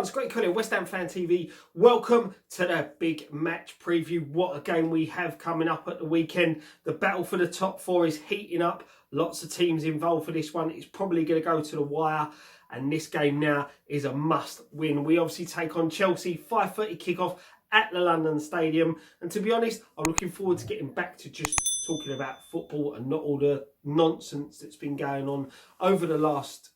everyone, Scotty Collier, West Ham Fan TV. Welcome to the big match preview. What a game we have coming up at the weekend. The battle for the top four is heating up. Lots of teams involved for this one. It's probably going to go to the wire. And this game now is a must win. We obviously take on Chelsea, 5:30 kickoff at the London Stadium. And to be honest, I'm looking forward to getting back to just talking about football and not all the nonsense that's been going on over the last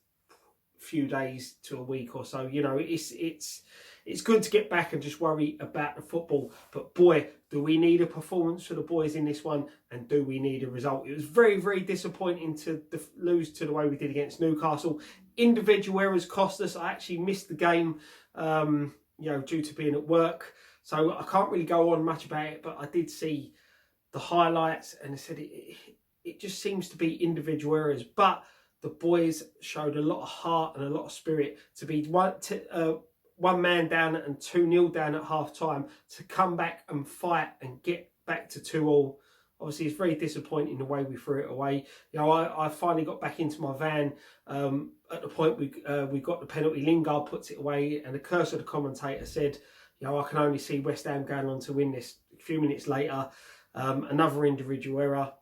few days to a week or so. You know, it's good to get back and just worry about the football, but boy, do we need a performance for the boys in this one, and do we need a result. It was very disappointing to lose to the way we did against Newcastle. Individual errors cost us. I actually missed the game due to being at work, so I can't really go on much about it, but I did see the highlights and I said it just seems to be individual errors, but the boys showed a lot of heart and a lot of spirit to be one man down and 2-0 down at half time, to come back and fight and get back to 2-2. Obviously, it's very disappointing the way we threw it away. You know, I finally got back into my van at the point we got the penalty. Lingard puts it away, and the curse of the commentator said, you know, I can only see West Ham going on to win this. A few minutes later, another individual error,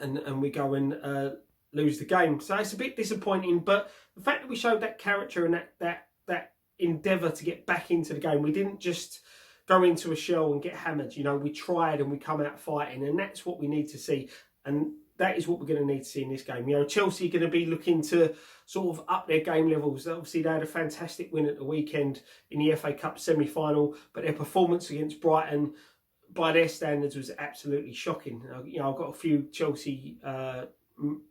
and we go and lose the game. So it's a bit disappointing, but the fact that we showed that character and that endeavour to get back into the game, we didn't just go into a shell and get hammered. You know, we tried and we come out fighting, and that's what we need to see, and that is what we're going to need to see in this game. You know, Chelsea are going to be looking to sort of up their game levels. Obviously, they had a fantastic win at the weekend in the FA Cup semi-final, but their performance against Brighton, by their standards, was absolutely shocking. You know, I've got a few Chelsea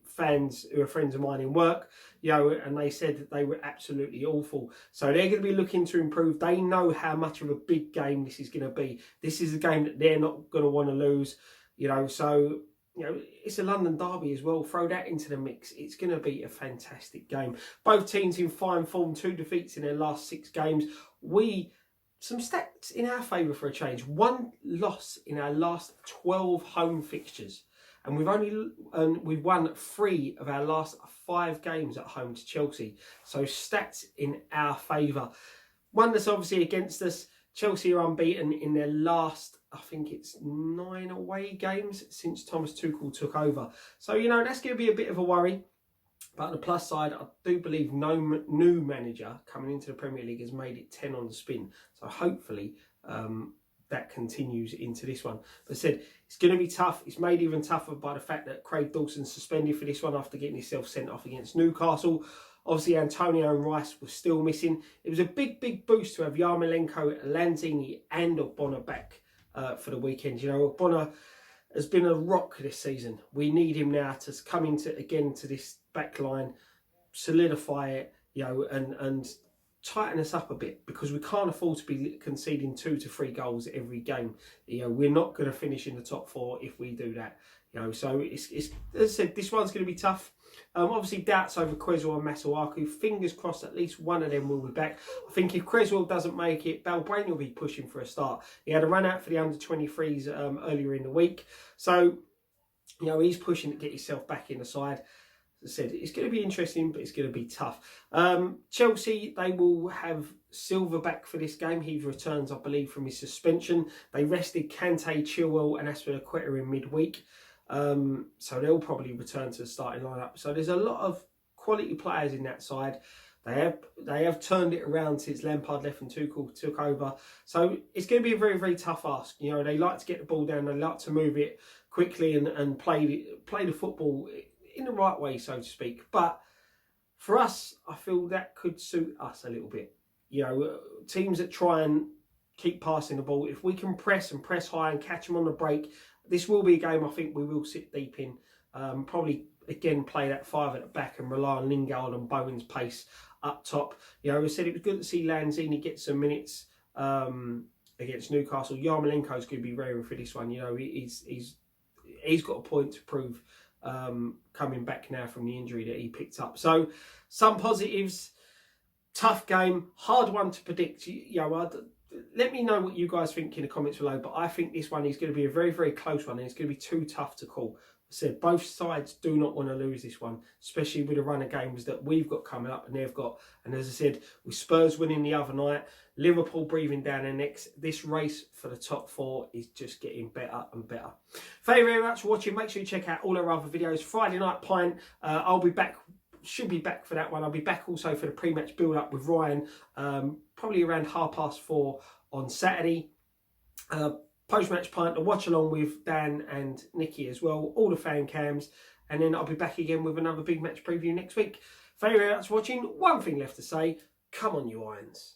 fans who are friends of mine in work, you know, and they said that they were absolutely awful. So they're going to be looking to improve. They know how much of a big game this is going to be. This is a game that they're not going to want to lose, you know. So, you know, it's a London derby as well. Throw that into the mix. It's going to be a fantastic game. Both teams in fine form, 2 defeats in their last 6 games. Some stats in our favour for a change. 1 loss in our last 12 home fixtures. And we've won 3 of our last 5 games at home to Chelsea. So stats in our favour. One that's obviously against us. Chelsea are unbeaten in their last, I think it's 9 away games since Thomas Tuchel took over. So, you know, that's going to be a bit of a worry. But on the plus side, I do believe no new manager coming into the Premier League has made it 10 on the spin. So hopefully that continues into this one. But I said, it's going to be tough. It's made even tougher by the fact that Craig Dawson's suspended for this one after getting himself sent off against Newcastle. Obviously, Antonio and Rice were still missing. It was a big boost to have Yarmolenko, Lanzini and Ogbonna back for the weekend. You know, Ogbonna has been a rock this season. We need him now to come into to this back line, solidify it, you know, and tighten us up a bit, because we can't afford to be conceding 2 to 3 goals every game. You know, we're not going to finish in the top 4 if we do that. You know, so it's as I said, this one's going to be tough. Obviously, doubts over Cresswell and Masuaku. Fingers crossed, at least one of them will be back. I think if Cresswell doesn't make it, Balbrain will be pushing for a start. He had a run out for the under-23s earlier in the week, so you know he's pushing to get himself back in the side. As I said, it's going to be interesting, but it's going to be tough. Chelsea, they will have Silva back for this game. He returns, I believe, from his suspension. They rested Kante, Chilwell and Azpilicueta in midweek. So they'll probably return to the starting lineup. So there's a lot of quality players in that side. They have turned it around since Lampard left and Tuchel took over. So it's going to be a very tough ask. You know, they like to get the ball down. They like to move it quickly and play the football in the right way, so to speak. But for us, I feel that could suit us a little bit. You know, teams that try and keep passing the ball, if we can press high and catch them on the break, this will be a game I think we will sit deep in. Probably, again, play that 5 at the back and rely on Lingard and Bowen's pace up top. You know, I said it was good to see Lanzini get some minutes against Newcastle. Yarmolenko's going to be raring for this one. You know, he's got a point to prove coming back now from the injury that he picked up. So some positives. Tough game, hard one to predict. You know, let me know what you guys think in the comments below. But I think this one is going to be a very, very close one, and it's going to be too tough to call. I said both sides do not want to lose this one, especially with the run of games that we've got coming up and they've got. And as I said, with Spurs winning the other night, Liverpool breathing down their necks, this race for the top 4 is just getting better and better. Thank you very much for watching. Make sure you check out all our other videos. Friday Night Pint, I'll be back. Should be back for that one. I'll be back also for the pre-match build-up with Ryan, probably around 4:30 on Saturday. Post-match pint to watch along with Dan and Nikki as well, all the fan cams, and then I'll be back again with another big match preview next week. Thank you very much for watching. One thing left to say, come on you Irons.